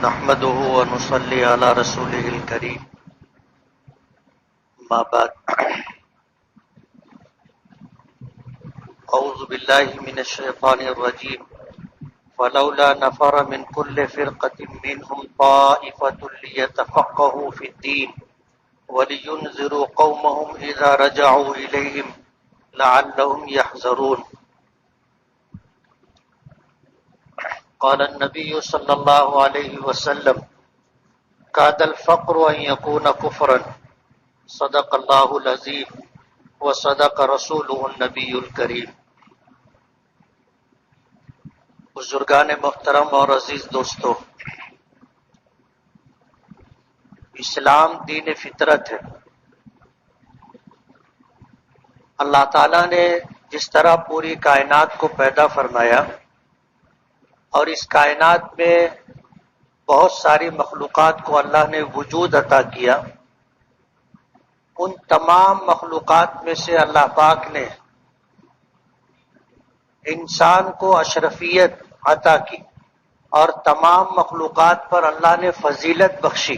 نحمده ونصلي على رسوله الكريم ما بعد أعوذ بالله من الشيطان الرجيم فلولا نفر من كل فرقة منهم طائفة ليتفقهوا في الدين ولينذروا قومهم إذا رجعوا إليهم لعلهم يحذرون قال النبي صلى الله عليه وسلم كاد الفقر أن يكون كفرا صدق الله العظيم وصدق رسوله النبي الكريم۔ بزرگان محترم اور عزیز دوستو، اسلام دین فطرت ہے۔ اللہ تعالیٰ نے جس طرح پوری کائنات کو پیدا فرمایا اور اس کائنات میں بہت ساری مخلوقات کو اللہ نے وجود عطا کیا، ان تمام مخلوقات میں سے اللہ پاک نے انسان کو اشرفیت عطا کی اور تمام مخلوقات پر اللہ نے فضیلت بخشی۔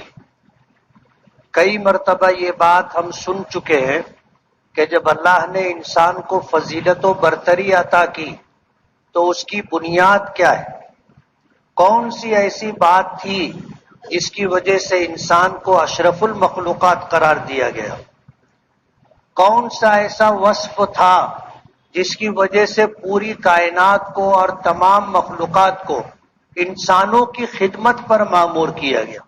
کئی مرتبہ یہ بات ہم سن چکے ہیں کہ جب اللہ نے انسان کو فضیلت و برتری عطا کی تو اس کی بنیاد کیا ہے؟ کون سی ایسی بات تھی جس کی وجہ سے انسان کو اشرف المخلوقات قرار دیا گیا؟ کون سا ایسا وصف تھا جس کی وجہ سے پوری کائنات کو اور تمام مخلوقات کو انسانوں کی خدمت پر مامور کیا گیا؟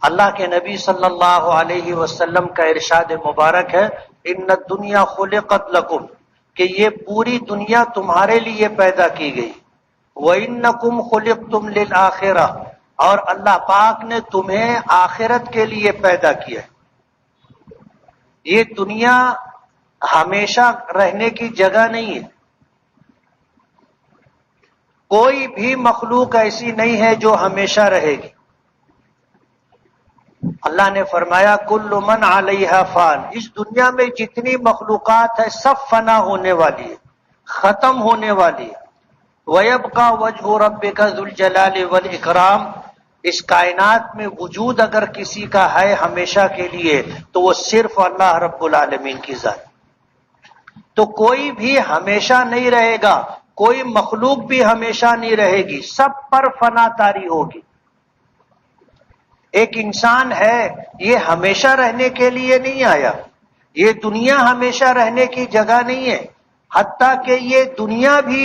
اللہ کے نبی صلی اللہ علیہ وسلم کا ارشاد مبارک ہے، ان الدنیا خلقت لکم، کہ یہ پوری دنیا تمہارے لیے پیدا کی گئی، وَإِنَّكُمْ خُلِقْتُمْ لِلْآخِرَةِ، اور اللہ پاک نے تمہیں آخرت کے لیے پیدا کیا۔ یہ دنیا ہمیشہ رہنے کی جگہ نہیں ہے۔ کوئی بھی مخلوق ایسی نہیں ہے جو ہمیشہ رہے گی۔ اللہ نے فرمایا کل من علیہا فان، اس دنیا میں جتنی مخلوقات ہے سب فنا ہونے والی ہے، ختم ہونے والی ہے۔ وَيَبْقَى وَجْهُ رَبِّكَ ذُو الْجَلَالِ وَالْإِكْرَامِ، اس کائنات میں وجود اگر کسی کا ہے ہمیشہ کے لیے تو وہ صرف اللہ رب العالمین کی ذات۔ تو کوئی بھی ہمیشہ نہیں رہے گا، کوئی مخلوق بھی ہمیشہ نہیں رہے گی، سب پر فنا طاری ہوگی۔ ایک انسان ہے، یہ ہمیشہ رہنے کے لیے نہیں آیا، یہ دنیا ہمیشہ رہنے کی جگہ نہیں ہے، حتیٰ کہ یہ دنیا بھی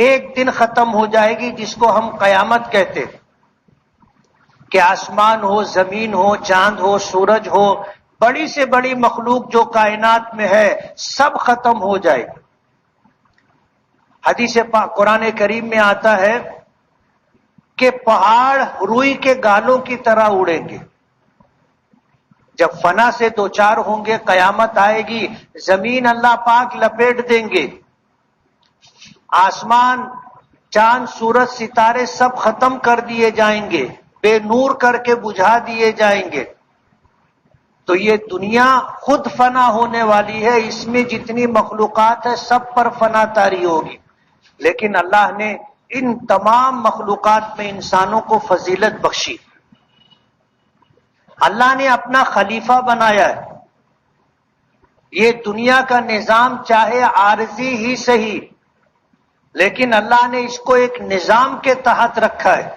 ایک دن ختم ہو جائے گی، جس کو ہم قیامت کہتے ہیں، کہ آسمان ہو، زمین ہو، چاند ہو، سورج ہو، بڑی سے بڑی مخلوق جو کائنات میں ہے سب ختم ہو جائے گی۔ حدیث پاک قرآن کریم میں آتا ہے کہ پہاڑ روئی کے گالوں کی طرح اڑیں گے۔ جب فنا سے دوچار ہوں گے، قیامت آئے گی، زمین اللہ پاک لپیٹ دیں گے، آسمان، چاند، سورج، ستارے سب ختم کر دیے جائیں گے، بے نور کر کے بجھا دیے جائیں گے۔ تو یہ دنیا خود فنا ہونے والی ہے، اس میں جتنی مخلوقات ہے سب پر فنا طاری ہوگی، لیکن اللہ نے ان تمام مخلوقات میں انسانوں کو فضیلت بخشی۔ اللہ نے اپنا خلیفہ بنایا ہے۔ یہ دنیا کا نظام چاہے عارضی ہی صحیح، لیکن اللہ نے اس کو ایک نظام کے تحت رکھا ہے،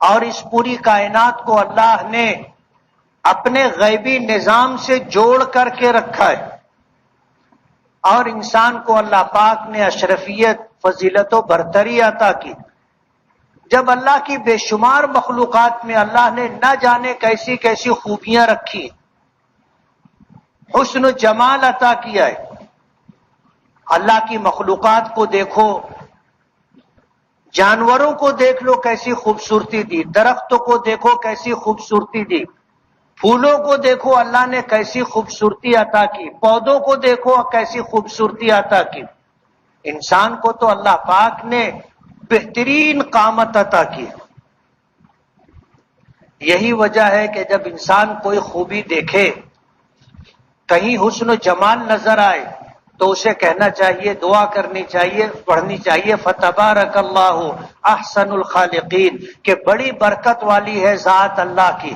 اور اس پوری کائنات کو اللہ نے اپنے غیبی نظام سے جوڑ کر کے رکھا ہے، اور انسان کو اللہ پاک نے اشرفیت، فضیلت و برتری عطا کی۔ جب اللہ کی بے شمار مخلوقات میں اللہ نے نہ جانے کیسی کیسی خوبیاں رکھی، حسن و جمال عطا کیا ہے۔ اللہ کی مخلوقات کو دیکھو، جانوروں کو دیکھ لو کیسی خوبصورتی دی، درختوں کو دیکھو کیسی خوبصورتی دی، پھولوں کو دیکھو اللہ نے کیسی خوبصورتی عطا کی، پودوں کو دیکھو کیسی خوبصورتی عطا کی۔ انسان کو تو اللہ پاک نے بہترین قامت عطا کی۔ یہی وجہ ہے کہ جب انسان کوئی خوبی دیکھے، کہیں حسن و جمال نظر آئے، تو اسے کہنا چاہیے، دعا کرنی چاہیے، پڑھنی چاہیے فتبارک اللہ احسن الخالقین، کہ بڑی برکت والی ہے ذات اللہ کی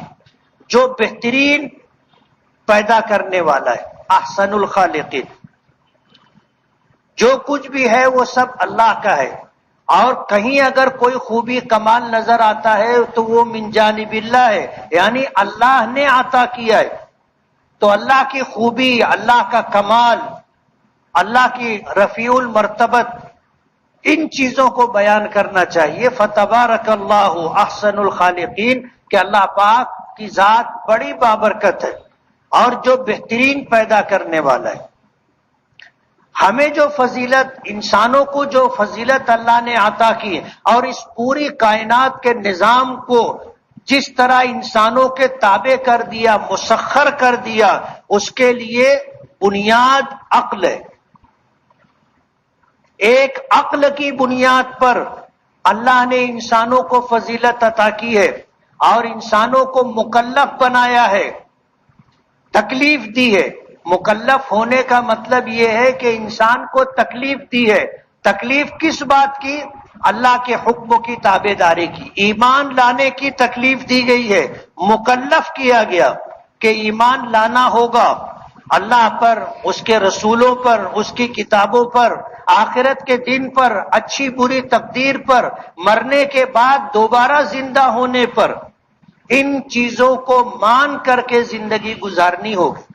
جو بہترین پیدا کرنے والا ہے، احسن الخالقین۔ جو کچھ بھی ہے وہ سب اللہ کا ہے، اور کہیں اگر کوئی خوبی کمال نظر آتا ہے تو وہ من جانب اللہ ہے، یعنی اللہ نے عطا کیا ہے۔ تو اللہ کی خوبی، اللہ کا کمال، اللہ کی رفیع المرتبت، ان چیزوں کو بیان کرنا چاہیے۔ فتبارک اللہ احسن الخالقین، کہ اللہ پاک کی ذات بڑی بابرکت ہے اور جو بہترین پیدا کرنے والا ہے۔ ہمیں جو فضیلت، انسانوں کو جو فضیلت اللہ نے عطا کی، اور اس پوری کائنات کے نظام کو جس طرح انسانوں کے تابع کر دیا، مسخر کر دیا، اس کے لیے بنیاد عقل ہے۔ ایک عقل کی بنیاد پر اللہ نے انسانوں کو فضیلت عطا کی ہے اور انسانوں کو مکلف بنایا ہے، تکلیف دی ہے۔ مکلف ہونے کا مطلب یہ ہے کہ انسان کو تکلیف دی ہے۔ تکلیف کس بات کی؟ اللہ کے حکم کی تابع داری کی، ایمان لانے کی تکلیف دی گئی ہے۔ مکلف کیا گیا کہ ایمان لانا ہوگا اللہ پر، اس کے رسولوں پر، اس کی کتابوں پر، آخرت کے دن پر، اچھی بری تقدیر پر، مرنے کے بعد دوبارہ زندہ ہونے پر۔ ان چیزوں کو مان کر کے زندگی گزارنی ہوگی۔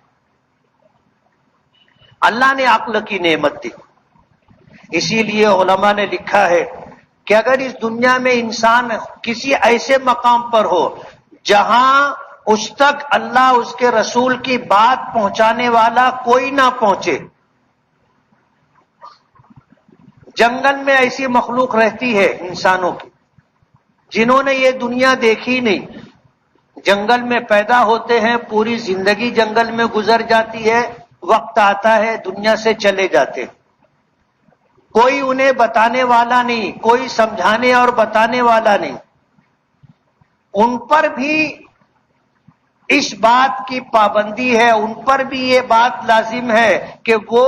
اللہ نے عقل کی نعمت دی، اسی لیے علماء نے لکھا ہے کہ اگر اس دنیا میں انسان کسی ایسے مقام پر ہو جہاں اس تک اللہ اس کے رسول کی بات پہنچانے والا کوئی نہ پہنچے، جنگل میں ایسی مخلوق رہتی ہے انسانوں کی جنہوں نے یہ دنیا دیکھی نہیں، جنگل میں پیدا ہوتے ہیں، پوری زندگی جنگل میں گزر جاتی ہے، وقت آتا ہے دنیا سے چلے جاتے ہیں، کوئی انہیں بتانے والا نہیں، کوئی سمجھانے اور بتانے والا نہیں۔ ان پر بھی اس بات کی پابندی ہے، ان پر بھی یہ بات لازم ہے کہ وہ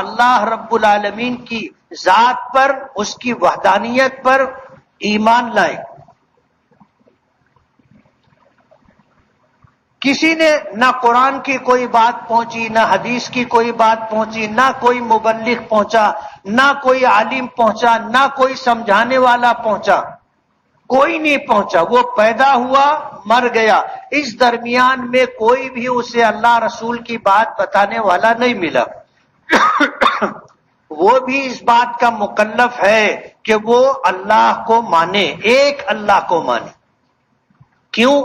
اللہ رب العالمین کی ذات پر، اس کی وحدانیت پر ایمان لائیں۔ کسی نے نہ قرآن کی کوئی بات پہنچی، نہ حدیث کی کوئی بات پہنچی، نہ کوئی مبلغ پہنچا، نہ کوئی عالم پہنچا، نہ کوئی سمجھانے والا پہنچا، کوئی نہیں پہنچا۔ وہ پیدا ہوا، مر گیا، اس درمیان میں کوئی بھی اسے اللہ رسول کی بات بتانے والا نہیں ملا۔ وہ بھی اس بات کا مکلف ہے کہ وہ اللہ کو مانے، ایک اللہ کو مانے۔ کیوں؟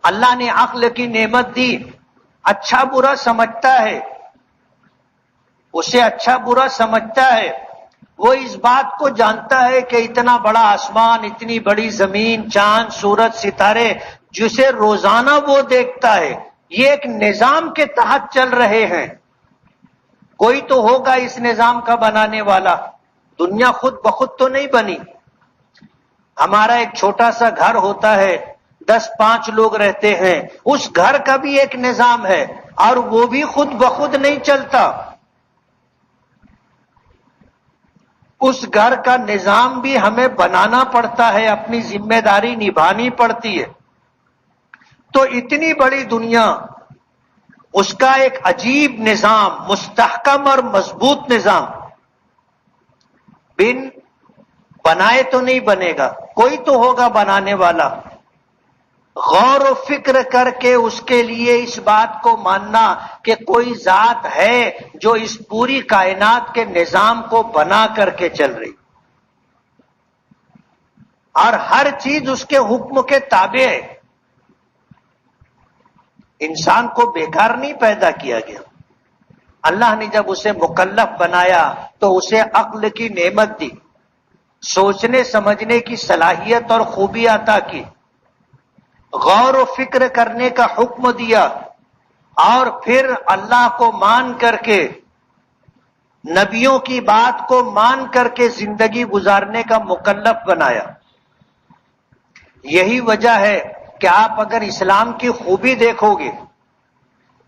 اللہ نے عقل کی نعمت دی، اچھا برا سمجھتا ہے، اسے اچھا برا سمجھتا ہے، وہ اس بات کو جانتا ہے کہ اتنا بڑا آسمان، اتنی بڑی زمین، چاند، سورج، ستارے جسے روزانہ وہ دیکھتا ہے، یہ ایک نظام کے تحت چل رہے ہیں۔ کوئی تو ہوگا اس نظام کا بنانے والا، دنیا خود بخود تو نہیں بنی۔ ہمارا ایک چھوٹا سا گھر ہوتا ہے، 10-5 لوگ رہتے ہیں، اس گھر کا بھی ایک نظام ہے اور وہ بھی خود بخود نہیں چلتا۔ اس گھر کا نظام بھی ہمیں بنانا پڑتا ہے، اپنی ذمہ داری نبھانی پڑتی ہے۔ تو اتنی بڑی دنیا، اس کا ایک عجیب نظام، مستحکم اور مضبوط نظام، بن بنائے تو نہیں بنے گا، کوئی تو ہوگا بنانے والا۔ غور و فکر کر کے اس کے لیے اس بات کو ماننا کہ کوئی ذات ہے جو اس پوری کائنات کے نظام کو بنا کر کے چل رہی، اور ہر چیز اس کے حکم کے تابع ہے۔ انسان کو بیکار نہیں پیدا کیا گیا، اللہ نے جب اسے مکلف بنایا تو اسے عقل کی نعمت دی، سوچنے سمجھنے کی صلاحیت اور خوبی عطا کی، غور و فکر کرنے کا حکم دیا، اور پھر اللہ کو مان کر کے، نبیوں کی بات کو مان کر کے زندگی گزارنے کا مکلف بنایا۔ یہی وجہ ہے کہ آپ اگر اسلام کی خوبی دیکھو گے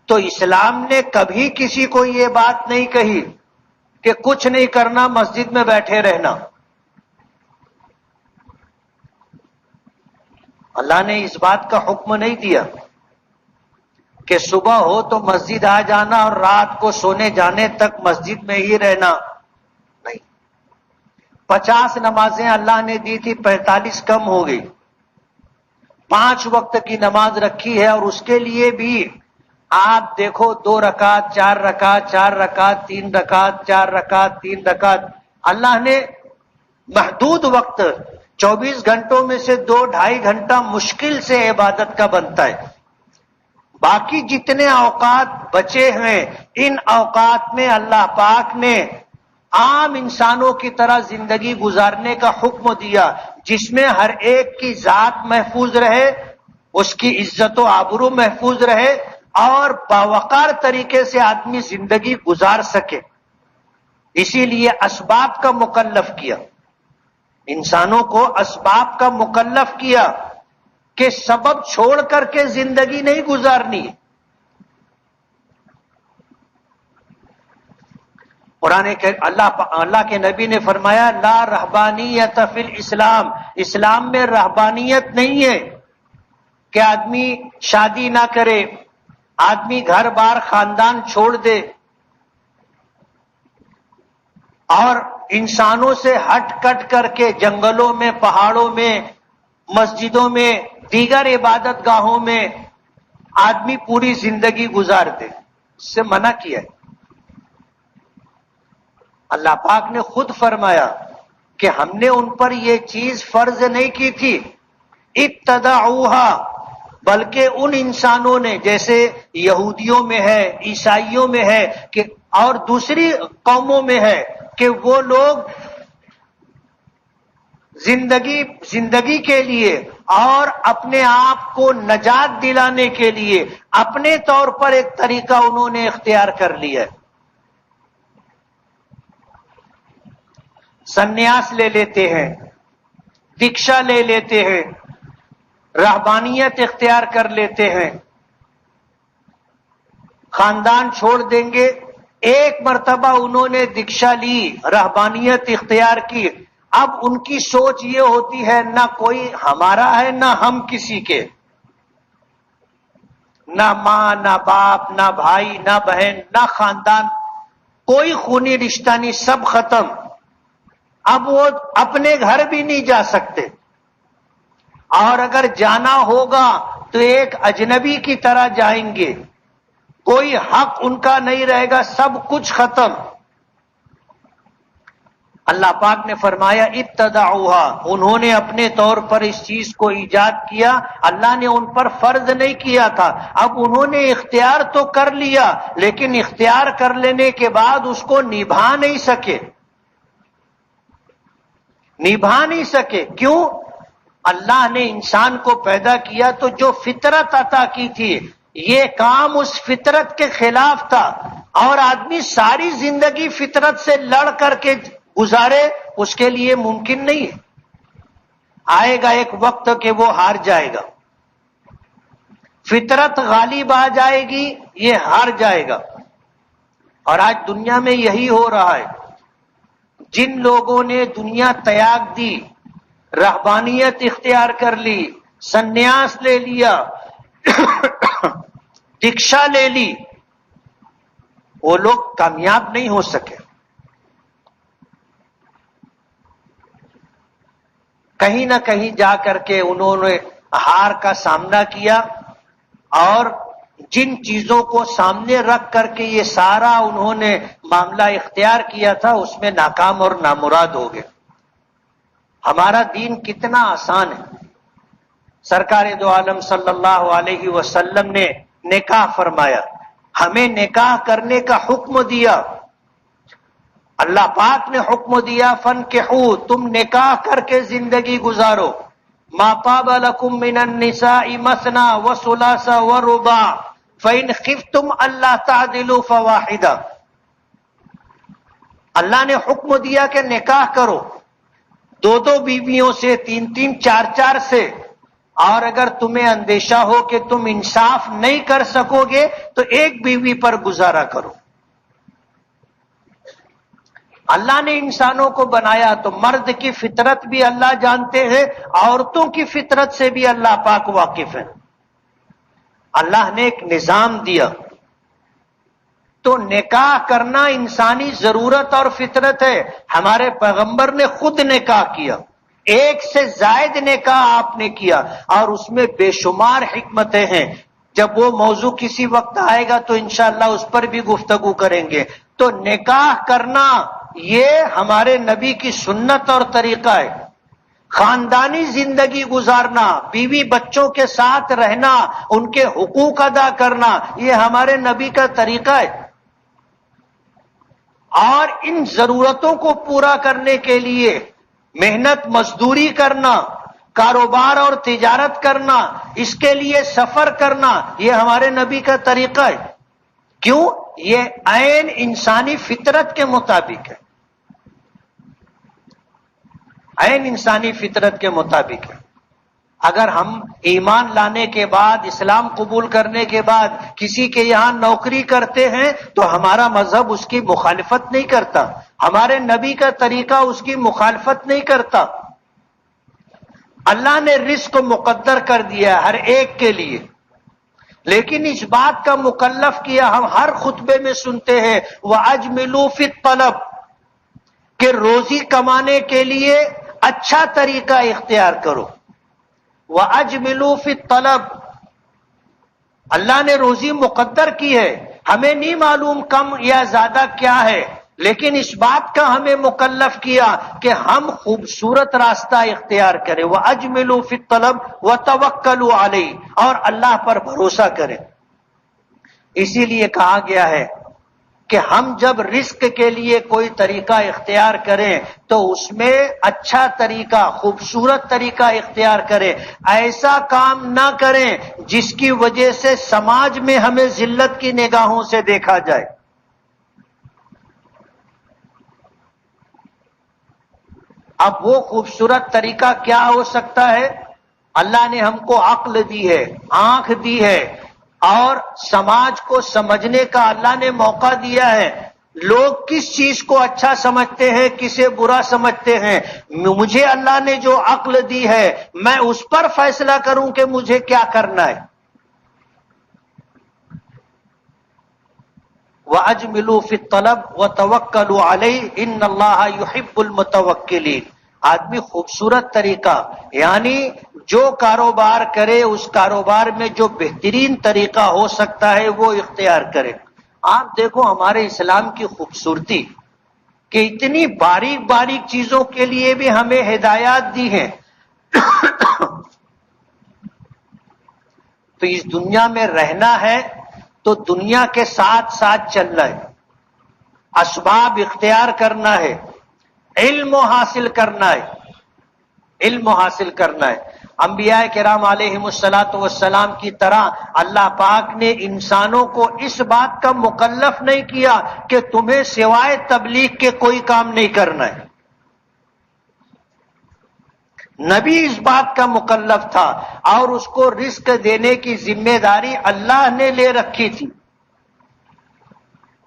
تو اسلام نے کبھی کسی کو یہ بات نہیں کہی کہ کچھ نہیں کرنا، مسجد میں بیٹھے رہنا. اللہ نے اس بات کا حکم نہیں دیا کہ صبح ہو تو مسجد آ جانا اور رات کو سونے جانے تک مسجد میں ہی رہنا. نہیں، 50 نمازیں اللہ نے دی تھی، 45 کم ہو گئی. 5 وقت کی نماز رکھی ہے، اور اس کے لیے بھی آپ دیکھو 2 رکعت 4 رکعت 4 رکعت 3 رکعت 4 رکعت 3 رکعت. اللہ نے محدود وقت 24 گھنٹوں میں سے 2-2.5 گھنٹہ مشکل سے عبادت کا بنتا ہے. باقی جتنے اوقات بچے ہیں ان اوقات میں اللہ پاک نے عام انسانوں کی طرح زندگی گزارنے کا حکم دیا، جس میں ہر ایک کی ذات محفوظ رہے، اس کی عزت و آبرو محفوظ رہے، اور باوقار طریقے سے آدمی زندگی گزار سکے. اسی لیے اسباب کا مکلف کیا، انسانوں کو اسباب کا مکلف کیا کہ سبب چھوڑ کر کے زندگی نہیں گزارنی. قرآن کے اللہ کے نبی نے فرمایا لا رہبانیت فی الاسلام، اسلام میں رہبانیت نہیں ہے کہ آدمی شادی نہ کرے، آدمی گھر بار خاندان چھوڑ دے اور انسانوں سے ہٹ کٹ کر کے جنگلوں میں، پہاڑوں میں، مسجدوں میں، دیگر عبادت گاہوں میں آدمی پوری زندگی گزار دے. اس سے منع کیا ہے. اللہ پاک نے خود فرمایا کہ ہم نے ان پر یہ چیز فرض نہیں کی تھی، ابتدعوها، بلکہ ان انسانوں نے، جیسے یہودیوں میں ہے، عیسائیوں میں ہے کہ اور دوسری قوموں میں ہے کہ وہ لوگ زندگی کے لیے اور اپنے آپ کو نجات دلانے کے لیے اپنے طور پر ایک طریقہ انہوں نے اختیار کر لیا ہے. سنیاس لے لیتے ہیں، دیکشا لے لیتے ہیں، رہبانیت اختیار کر لیتے ہیں، خاندان چھوڑ دیں گے. ایک مرتبہ انہوں نے دیکشا لی، رہبانیت اختیار کی، اب ان کی سوچ یہ ہوتی ہے نہ کوئی ہمارا ہے نہ ہم کسی کے، نہ ماں نہ باپ نہ بھائی نہ بہن نہ خاندان، کوئی خونی رشتہ نہیں، سب ختم. اب وہ اپنے گھر بھی نہیں جا سکتے، اور اگر جانا ہوگا تو ایک اجنبی کی طرح جائیں گے، کوئی حق ان کا نہیں رہے گا، سب کچھ ختم. اللہ پاک نے فرمایا ابتدعوها، انہوں نے اپنے طور پر اس چیز کو ایجاد کیا، اللہ نے ان پر فرض نہیں کیا تھا. اب انہوں نے اختیار تو کر لیا، لیکن اختیار کر لینے کے بعد اس کو نبھا نہیں سکے. کیوں؟ اللہ نے انسان کو پیدا کیا تو جو فطرت عطا کی تھی، یہ کام اس فطرت کے خلاف تھا، اور آدمی ساری زندگی فطرت سے لڑ کر کے گزارے، اس کے لیے ممکن نہیں ہے. آئے گا ایک وقت کہ وہ ہار جائے گا، فطرت غالب آ جائے گی، یہ ہار جائے گا. اور آج دنیا میں یہی ہو رہا ہے. جن لوگوں نے دنیا تیاگ دی، رہبانیت اختیار کر لی، سنیاس لے لیا، دیکشا لے لی، وہ لوگ کامیاب نہیں ہو سکے. کہیں نہ کہیں جا کر کے انہوں نے ہار کا سامنا کیا، اور جن چیزوں کو سامنے رکھ کر کے یہ سارا انہوں نے معاملہ اختیار کیا تھا، اس میں ناکام اور نامراد ہو گئے. ہمارا دین کتنا آسان ہے. سرکار دو عالم صلی اللہ علیہ وسلم نے نکاح فرمایا، ہمیں نکاح کرنے کا حکم دیا. اللہ پاک نے حکم دیا فنکحوا، تم نکاح کر کے زندگی گزارو. ما طاب لکم من النساء مثنى وثلاث ورباع فإن خفتم ألا تعدلوا فواحدة. اللہ نے حکم دیا کہ نکاح کرو 2 بیویوں سے، 3 4 سے، اور اگر تمہیں اندیشہ ہو کہ تم انصاف نہیں کر سکو گے تو ایک بیوی پر گزارا کرو. اللہ نے انسانوں کو بنایا تو مرد کی فطرت بھی اللہ جانتے ہیں، عورتوں کی فطرت سے بھی اللہ پاک واقف ہے۔ اللہ نے ایک نظام دیا، تو نکاح کرنا انسانی ضرورت اور فطرت ہے۔ ہمارے پیغمبر نے خود نکاح کیا، ایک سے زائد نکاح آپ نے کیا، اور اس میں بے شمار حکمتیں ہیں۔ جب وہ موضوع کسی وقت آئے گا تو انشاءاللہ اس پر بھی گفتگو کریں گے۔ تو نکاح کرنا یہ ہمارے نبی کی سنت اور طریقہ ہے۔ خاندانی زندگی گزارنا، بیوی بچوں کے ساتھ رہنا، ان کے حقوق ادا کرنا، یہ ہمارے نبی کا طریقہ ہے۔ اور ان ضرورتوں کو پورا کرنے کے لیے محنت مزدوری کرنا، کاروبار اور تجارت کرنا، اس کے لیے سفر کرنا، یہ ہمارے نبی کا طریقہ ہے۔ کیوں؟ یہ عین انسانی فطرت کے مطابق ہے، عین انسانی فطرت کے مطابق ہے۔ اگر ہم ایمان لانے کے بعد، اسلام قبول کرنے کے بعد کسی کے یہاں نوکری کرتے ہیں تو ہمارا مذہب اس کی مخالفت نہیں کرتا، ہمارے نبی کا طریقہ اس کی مخالفت نہیں کرتا۔ اللہ نے رزق مقدر کر دیا ہر ایک کے لیے، لیکن اس بات کا مکلف کیا، ہم ہر خطبے میں سنتے ہیں وَأَجْمِلُوا فِي الطَّلَبِ، کہ روزی کمانے کے لیے اچھا طریقہ اختیار کرو۔ وَأَجْمِلُوا فِي الطَّلَبِ، اللہ نے روزی مقدر کی ہے، ہمیں نہیں معلوم کم یا زیادہ کیا ہے، لیکن اس بات کا ہمیں مکلف کیا کہ ہم خوبصورت راستہ اختیار کریں۔ وَأَجْمِلُوا فِي الطَّلَبِ وَتَوَكَّلُوا عَلَيْهِ، اور اللہ پر بھروسہ کریں۔ اسی لیے کہا گیا ہے کہ ہم جب رزق کے لیے کوئی طریقہ اختیار کریں تو اس میں اچھا طریقہ، خوبصورت طریقہ اختیار کریں، ایسا کام نہ کریں جس کی وجہ سے سماج میں ہمیں ذلت کی نگاہوں سے دیکھا جائے۔ اب وہ خوبصورت طریقہ کیا ہو سکتا ہے؟ اللہ نے ہم کو عقل دی ہے، آنکھ دی ہے، اور سماج کو سمجھنے کا اللہ نے موقع دیا ہے۔ لوگ کس چیز کو اچھا سمجھتے ہیں، کسے برا سمجھتے ہیں، مجھے اللہ نے جو عقل دی ہے میں اس پر فیصلہ کروں کہ مجھے کیا کرنا ہے۔ وَأَجْمِلُوا فِي الطَّلَبِ وَتَوَكَّلُوا عَلَيْهِ إِنَّ اللَّهَ يُحِبُّ الْمُتَوَكِّلِينَ۔ آدمی خوبصورت طریقہ، یعنی جو کاروبار کرے اس کاروبار میں جو بہترین طریقہ ہو سکتا ہے وہ اختیار کرے۔ آپ دیکھو ہمارے اسلام کی خوبصورتی کہ اتنی باریک باریک چیزوں کے لیے بھی ہمیں ہدایات دی ہیں۔ تو اس دنیا میں رہنا ہے تو دنیا کے ساتھ ساتھ چلنا ہے، اسباب اختیار کرنا ہے، علم حاصل کرنا ہے، علم حاصل کرنا ہے۔ انبیاء کرام علیہم السلام کی طرح اللہ پاک نے انسانوں کو اس بات کا مکلف نہیں کیا کہ تمہیں سوائے تبلیغ کے کوئی کام نہیں کرنا ہے۔ نبی اس بات کا مکلف تھا اور اس کو رزق دینے کی ذمہ داری اللہ نے لے رکھی تھی،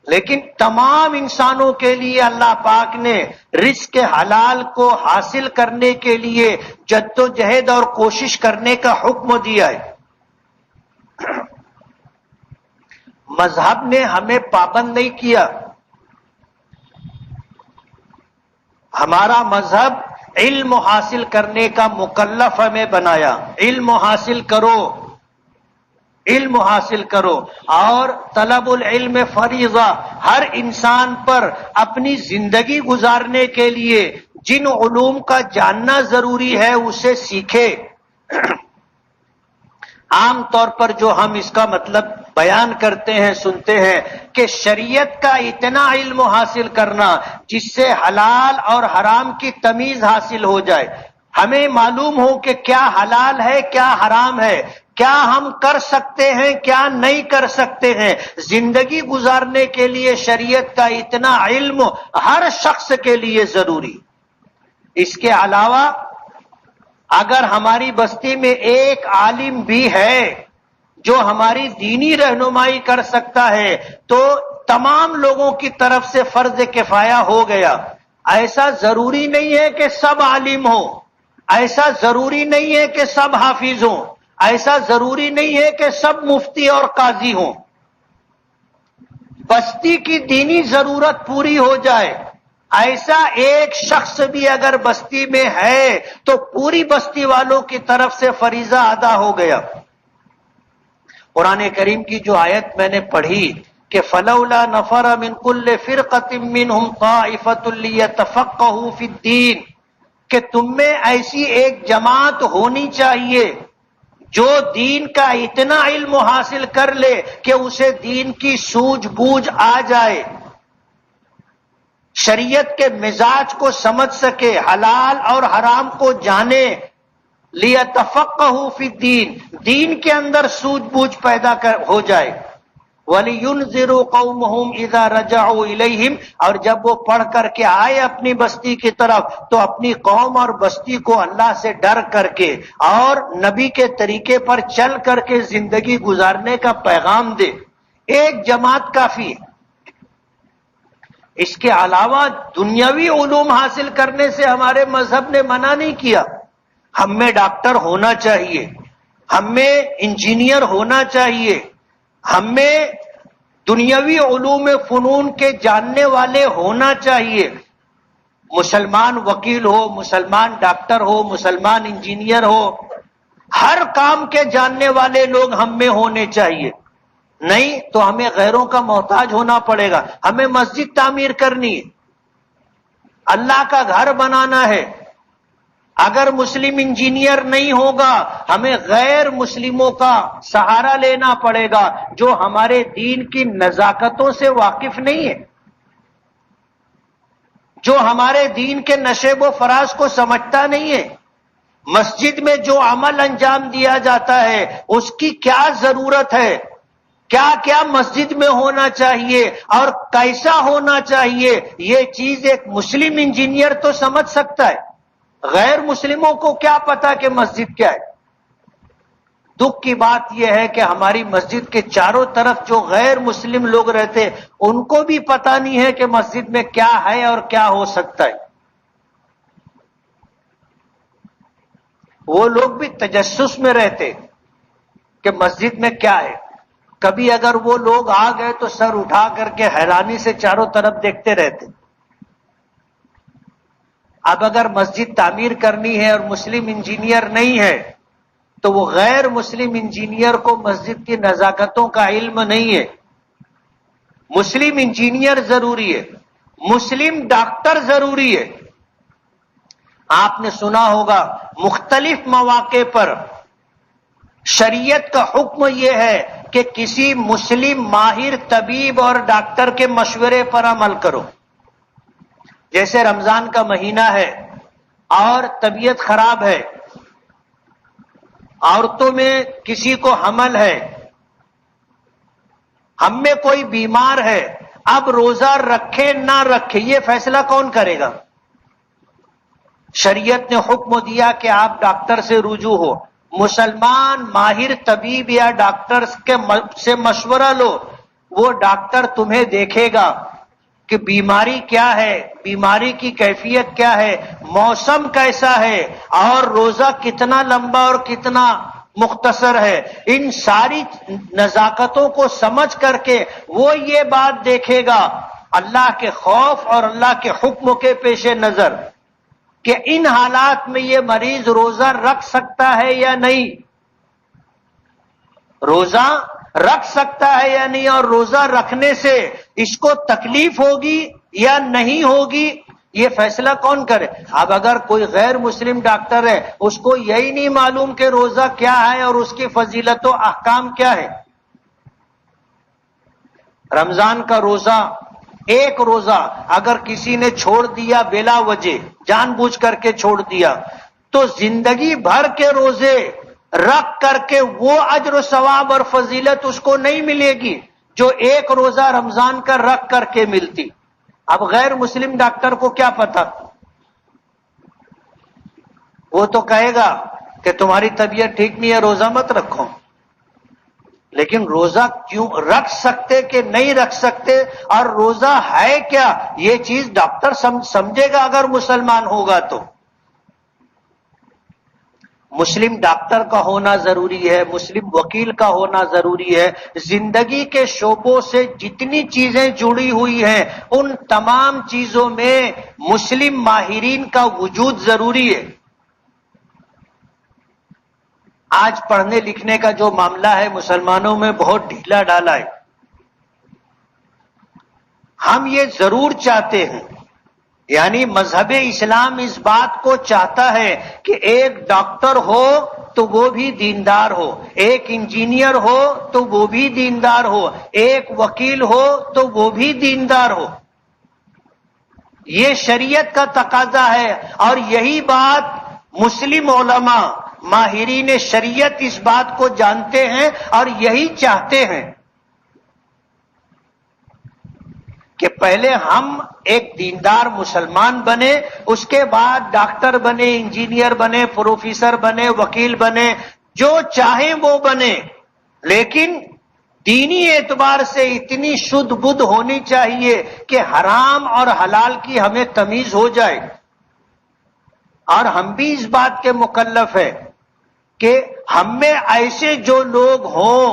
لیکن تمام انسانوں کے لیے اللہ پاک نے رزق حلال کو حاصل کرنے کے لیے جدوجہد اور کوشش کرنے کا حکم دیا ہے۔ مذہب نے ہمیں پابند نہیں کیا، ہمارا مذہب علم حاصل کرنے کا مکلف ہمیں بنایا۔ علم حاصل کرو، علم حاصل کرو، اور طلب العلم فریضہ، ہر انسان پر اپنی زندگی گزارنے کے لیے جن علوم کا جاننا ضروری ہے اسے سیکھے۔ عام طور پر جو ہم اس کا مطلب بیان کرتے ہیں، سنتے ہیں کہ شریعت کا اتنا علم حاصل کرنا جس سے حلال اور حرام کی تمیز حاصل ہو جائے، ہمیں معلوم ہو کہ کیا حلال ہے کیا حرام ہے، کیا ہم کر سکتے ہیں کیا نہیں کر سکتے ہیں۔ زندگی گزارنے کے لیے شریعت کا اتنا علم ہر شخص کے لیے ضروری۔ اس کے علاوہ اگر ہماری بستی میں ایک عالم بھی ہے جو ہماری دینی رہنمائی کر سکتا ہے تو تمام لوگوں کی طرف سے فرض کفایہ ہو گیا. ایسا ضروری نہیں ہے کہ سب عالم ہوں، ایسا ضروری نہیں ہے کہ سب حافظ ہوں، ایسا ضروری نہیں ہے کہ سب مفتی اور قاضی ہوں. بستی کی دینی ضرورت پوری ہو جائے، ایسا ایک شخص بھی اگر بستی میں ہے تو پوری بستی والوں کی طرف سے فریضہ ادا ہو گیا. قرآن کریم کی جو آیت میں نے پڑھی کہ فلولا نفر من کل فرقۃ منهم طائفۃ لیتفقهوا فی الدین، کہ تم میں ایسی ایک جماعت ہونی چاہیے جو دین کا اتنا علم حاصل کر لے کہ اسے دین کی سوجھ بوجھ آ جائے، شریعت کے مزاج کو سمجھ سکے، حلال اور حرام کو جانے. لیتفقهوا فی الدین، دین کے اندر سوجھ بوجھ پیدا ہو جائے. وَلِيُنذِرُوا قَوْمَهُمْ إِذَا رَجَعُوا إِلَيْهِمْ، اور جب وہ پڑھ کر کے آئے اپنی بستی کی طرف تو اپنی قوم اور بستی کو اللہ سے ڈر کر کے اور نبی کے طریقے پر چل کر کے زندگی گزارنے کا پیغام دے. ایک جماعت کافی ہے. اس کے علاوہ دنیاوی علوم حاصل کرنے سے ہمارے مذہب نے منع نہیں کیا. ہم میں ڈاکٹر ہونا چاہیے، ہم میں انجینئر ہونا چاہیے، ہم میں دنیاوی علوم فنون کے جاننے والے ہونا چاہیے. مسلمان وکیل ہو، مسلمان ڈاکٹر ہو، مسلمان انجینئر ہو، ہر کام کے جاننے والے لوگ ہم میں ہونے چاہیے. نہیں تو ہمیں غیروں کا محتاج ہونا پڑے گا. ہمیں مسجد تعمیر کرنی ہے، اللہ کا گھر بنانا ہے. اگر مسلم انجینئر نہیں ہوگا ہمیں غیر مسلموں کا سہارا لینا پڑے گا جو ہمارے دین کی نزاکتوں سے واقف نہیں ہے، جو ہمارے دین کے نشیب و فراز کو سمجھتا نہیں ہے. مسجد میں جو عمل انجام دیا جاتا ہے اس کی کیا ضرورت ہے، کیا کیا مسجد میں ہونا چاہیے اور کیسا ہونا چاہیے، یہ چیز ایک مسلم انجینئر تو سمجھ سکتا ہے. غیر مسلموں کو کیا پتا کہ مسجد کیا ہے. دکھ کی بات یہ ہے کہ ہماری مسجد کے چاروں طرف جو غیر مسلم لوگ رہتے ان کو بھی پتا نہیں ہے کہ مسجد میں کیا ہے اور کیا ہو سکتا ہے. وہ لوگ بھی تجسس میں رہتے کہ مسجد میں کیا ہے. کبھی اگر وہ لوگ آ گئے تو سر اٹھا کر کے حیرانی سے چاروں طرف دیکھتے رہتے. اب اگر مسجد تعمیر کرنی ہے اور مسلم انجینئر نہیں ہے تو وہ غیر مسلم انجینئر کو مسجد کی نزاکتوں کا علم نہیں ہے. مسلم انجینئر ضروری ہے، مسلم ڈاکٹر ضروری ہے. آپ نے سنا ہوگا مختلف مواقع پر شریعت کا حکم یہ ہے کہ کسی مسلم ماہر طبیب اور ڈاکٹر کے مشورے پر عمل کرو. جیسے رمضان کا مہینہ ہے اور طبیعت خراب ہے، عورتوں میں کسی کو حمل ہے، ہم میں کوئی بیمار ہے، اب روزہ رکھے نہ رکھے یہ فیصلہ کون کرے گا؟ شریعت نے حکم دیا کہ آپ ڈاکٹر سے رجوع ہو، مسلمان ماہر طبیب یا ڈاکٹر سے مشورہ لو. وہ ڈاکٹر تمہیں دیکھے گا کہ بیماری کیا ہے، بیماری کی کیفیت کیا ہے، موسم کیسا ہے اور روزہ کتنا لمبا اور کتنا مختصر ہے. ان ساری نزاکتوں کو سمجھ کر کے وہ یہ بات دیکھے گا اللہ کے خوف اور اللہ کے حکم کے پیش نظر کہ ان حالات میں یہ مریض روزہ رکھ سکتا ہے یا نہیں، روزہ رکھ سکتا ہے یا نہیں، اور روزہ رکھنے سے اس کو تکلیف ہوگی یا نہیں ہوگی یہ فیصلہ کون کرے؟ اب اگر کوئی غیر مسلم ڈاکٹر ہے اس کو یہی نہیں معلوم کہ روزہ کیا ہے اور اس کی فضیلت و احکام کیا ہے. رمضان کا روزہ، ایک روزہ اگر کسی نے چھوڑ دیا بلا وجہ، جان بوجھ کر کے چھوڑ دیا، تو زندگی بھر کے روزے رکھ کر کے وہ اجر و ثواب اور فضیلت اس کو نہیں ملے گی جو ایک روزہ رمضان کا رکھ کر کے ملتی. اب غیر مسلم ڈاکٹر کو کیا پتا؟ وہ تو کہے گا کہ تمہاری طبیعت ٹھیک نہیں ہے روزہ مت رکھو. لیکن روزہ کیوں رکھ سکتے کہ نہیں رکھ سکتے، اور روزہ ہے کیا، یہ چیز ڈاکٹر سمجھے گا اگر مسلمان ہوگا تو۔ مسلم ڈاکٹر کا ہونا ضروری ہے، مسلم وکیل کا ہونا ضروری ہے، زندگی کے شعبوں سے جتنی چیزیں جڑی ہوئی ہیں ان تمام چیزوں میں مسلم ماہرین کا وجود ضروری ہے۔ آج پڑھنے لکھنے کا جو معاملہ ہے مسلمانوں میں بہت ڈھیلا ڈالا ہے۔ ہم یہ ضرور چاہتے ہیں، یعنی مذہب اسلام اس بات کو چاہتا ہے کہ ایک ڈاکٹر ہو تو وہ بھی دیندار ہو، ایک انجینئر ہو تو وہ بھی دیندار ہو، ایک وکیل ہو تو وہ بھی دیندار ہو۔ یہ شریعت کا تقاضا ہے، اور یہی بات مسلم علماء ماہرین شریعت اس بات کو جانتے ہیں اور یہی چاہتے ہیں کہ پہلے ہم ایک دیندار مسلمان بنے، اس کے بعد ڈاکٹر بنے، انجینئر بنے، پروفیسر بنے، وکیل بنے، جو چاہیں وہ بنے، لیکن دینی اعتبار سے اتنی شدھ بدھ ہونی چاہیے کہ حرام اور حلال کی ہمیں تمیز ہو جائے۔ اور ہم بھی اس بات کے مکلف ہیں کہ ہم میں ایسے جو لوگ ہوں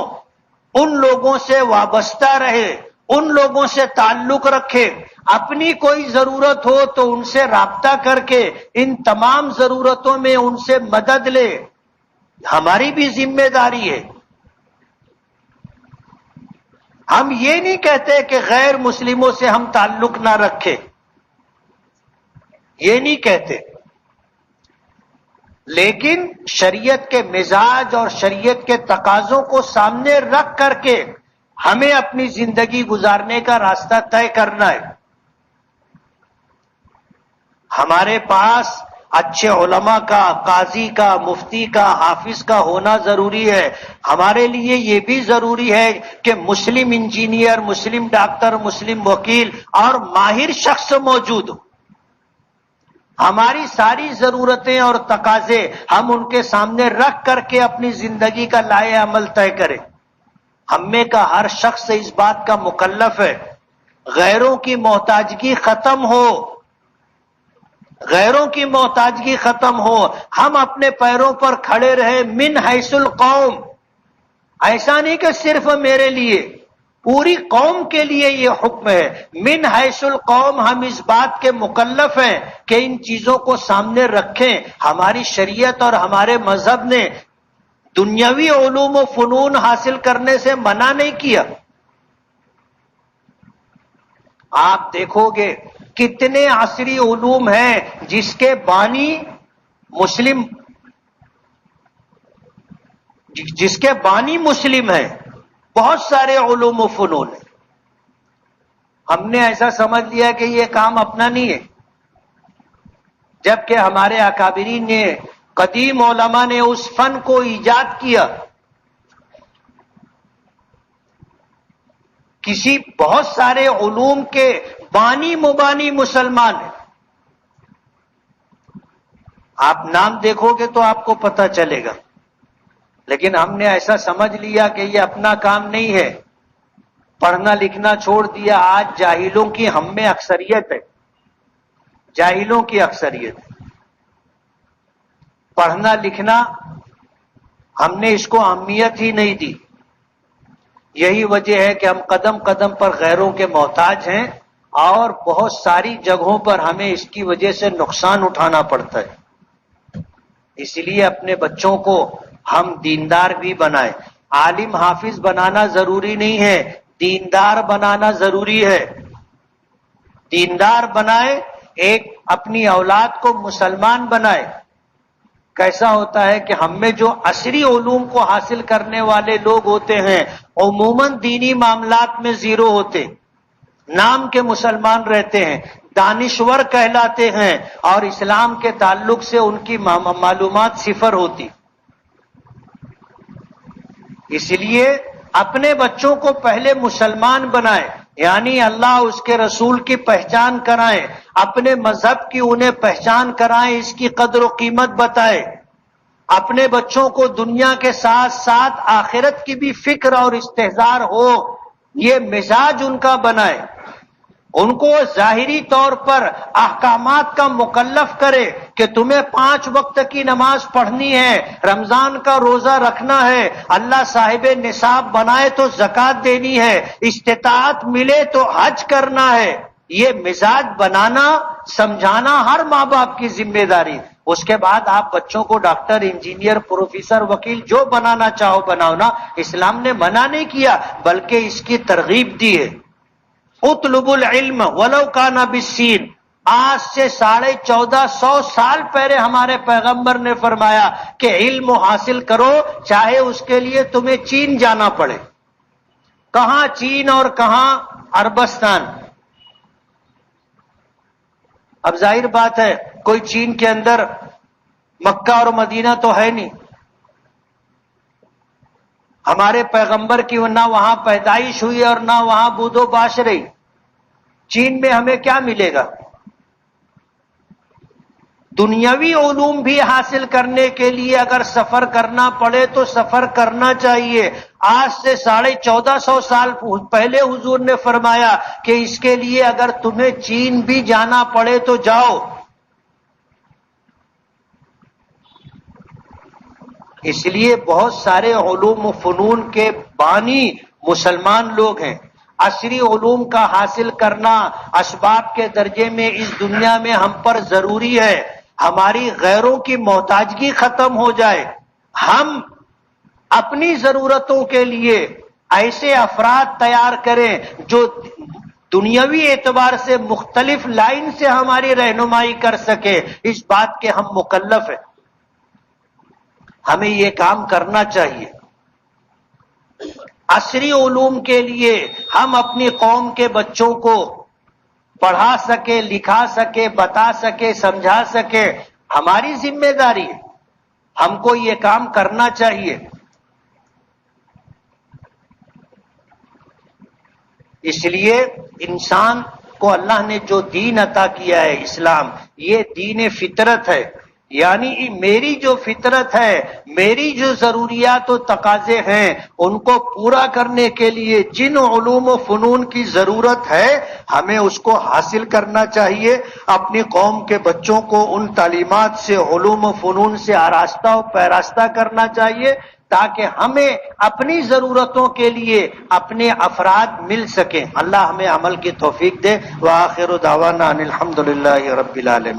ان لوگوں سے وابستہ رہے، ان لوگوں سے تعلق رکھے، اپنی کوئی ضرورت ہو تو ان سے رابطہ کر کے ان تمام ضرورتوں میں ان سے مدد لے، ہماری بھی ذمہ داری ہے۔ ہم یہ نہیں کہتے کہ غیر مسلموں سے ہم تعلق نہ رکھیں، یہ نہیں کہتے، لیکن شریعت کے مزاج اور شریعت کے تقاضوں کو سامنے رکھ کر کے ہمیں اپنی زندگی گزارنے کا راستہ طے کرنا ہے۔ ہمارے پاس اچھے علماء کا، قاضی کا، مفتی کا، حافظ کا ہونا ضروری ہے۔ ہمارے لیے یہ بھی ضروری ہے کہ مسلم انجینئر، مسلم ڈاکٹر، مسلم وکیل اور ماہر شخص موجود ہو۔ ہماری ساری ضرورتیں اور تقاضے ہم ان کے سامنے رکھ کر کے اپنی زندگی کا لائحہ عمل طے کریں۔ ہم میں کا ہر شخص اس بات کا مکلف ہے غیروں کی محتاجگی ختم ہو، غیروں کی محتاجگی ختم ہو، ہم اپنے پیروں پر کھڑے رہے من حیث القوم۔ ایسا نہیں کہ صرف میرے لیے، پوری قوم کے لیے یہ حکم ہے۔ من حیث القوم ہم اس بات کے مکلف ہیں کہ ان چیزوں کو سامنے رکھیں۔ ہماری شریعت اور ہمارے مذہب نے دنیاوی علوم و فنون حاصل کرنے سے منع نہیں کیا۔ آپ دیکھو گے کتنے عصری علوم ہیں جس کے بانی مسلم، جس کے بانی مسلم ہیں، بہت سارے علوم و فنون ہیں۔ ہم نے ایسا سمجھ لیا کہ یہ کام اپنا نہیں ہے، جبکہ ہمارے اکابرین نے، قدیم علماء نے اس فن کو ایجاد کیا۔ کسی بہت سارے علوم کے بانی مبانی مسلمان ہیں، آپ نام دیکھو گے تو آپ کو پتہ چلے گا، لیکن ہم نے ایسا سمجھ لیا کہ یہ اپنا کام نہیں ہے، پڑھنا لکھنا چھوڑ دیا۔ آج جاہلوں کی ہم میں اکثریت ہے، جاہلوں کی اکثریت ہے۔ پڑھنا لکھنا ہم نے اس کو اہمیت ہی نہیں دی۔ یہی وجہ ہے کہ ہم قدم قدم پر غیروں کے محتاج ہیں، اور بہت ساری جگہوں پر ہمیں اس کی وجہ سے نقصان اٹھانا پڑتا ہے۔ اس لیے اپنے بچوں کو ہم دیندار بھی بنائیں۔ عالم حافظ بنانا ضروری نہیں ہے، دیندار بنانا ضروری ہے۔ دیندار بنائے، ایک اپنی اولاد کو مسلمان بنائے۔ کیسا ہوتا ہے کہ ہم میں جو عصری علوم کو حاصل کرنے والے لوگ ہوتے ہیں عموماً دینی معاملات میں زیرو ہوتے، نام کے مسلمان رہتے ہیں، دانشور کہلاتے ہیں، اور اسلام کے تعلق سے ان کی معلومات صفر ہوتی۔ اس لیے اپنے بچوں کو پہلے مسلمان بنائیں، یعنی اللہ اس کے رسول کی پہچان کرائیں، اپنے مذہب کی انہیں پہچان کرائیں، اس کی قدر و قیمت بتائیں۔ اپنے بچوں کو دنیا کے ساتھ ساتھ آخرت کی بھی فکر اور استحضار ہو، یہ مزاج ان کا بنائے، ان کو ظاہری طور پر احکامات کا مکلف کرے کہ تمہیں 5 وقت کی نماز پڑھنی ہے، رمضان کا روزہ رکھنا ہے، اللہ صاحب نصاب بنائے تو زکوٰۃ دینی ہے، استطاعت ملے تو حج کرنا ہے۔ یہ مزاج بنانا، سمجھانا ہر ماں باپ کی ذمہ داری۔ اس کے بعد آپ بچوں کو ڈاکٹر، انجینئر، پروفیسر، وکیل جو بنانا چاہو بناؤ نا، اسلام نے منع نہیں کیا بلکہ اس کی ترغیب دی ہے۔ اطلب العلم ولو کان بالسین، آج سے 1450 سال پہلے ہمارے پیغمبر نے فرمایا کہ علم حاصل کرو چاہے اس کے لیے تمہیں چین جانا پڑے۔ کہاں چین اور کہاں عربستان؟ اب ظاہر بات ہے کوئی چین کے اندر مکہ اور مدینہ تو ہے نہیں، ہمارے پیغمبر کی نہ وہاں پیدائش ہوئی اور نہ وہاں بود و باش رہی۔ چین میں ہمیں کیا ملے گا؟ دنیاوی علوم بھی حاصل کرنے کے لیے اگر سفر کرنا پڑے تو سفر کرنا چاہیے۔ آج سے 1450 سال پہلے حضور نے فرمایا کہ اس کے لیے اگر تمہیں چین بھی جانا پڑے تو جاؤ۔ اس لیے بہت سارے علوم و فنون کے بانی مسلمان لوگ ہیں۔ عصری علوم کا حاصل کرنا اسباب کے درجے میں اس دنیا میں ہم پر ضروری ہے، ہماری غیروں کی محتاجگی ختم ہو جائے، ہم اپنی ضرورتوں کے لیے ایسے افراد تیار کریں جو دنیاوی اعتبار سے مختلف لائن سے ہماری رہنمائی کر سکے۔ اس بات کے ہم مکلف ہیں، ہمیں یہ کام کرنا چاہیے۔ عصری علوم کے لیے ہم اپنی قوم کے بچوں کو پڑھا سکے، لکھا سکے، بتا سکے، سمجھا سکے، ہماری ذمہ داری ہے، ہم کو یہ کام کرنا چاہیے۔ اس لیے انسان کو اللہ نے جو دین عطا کیا ہے اسلام، یہ دین فطرت ہے، یعنی میری جو فطرت ہے، میری جو ضروریات و تقاضے ہیں، ان کو پورا کرنے کے لیے جن علوم و فنون کی ضرورت ہے ہمیں اس کو حاصل کرنا چاہیے، اپنی قوم کے بچوں کو ان تعلیمات سے، علوم و فنون سے آراستہ و پیراستہ کرنا چاہیے تاکہ ہمیں اپنی ضرورتوں کے لیے اپنے افراد مل سکیں۔ اللہ ہمیں عمل کی توفیق دے۔ وآخر دعوانا ان الحمد للہ رب العالمین۔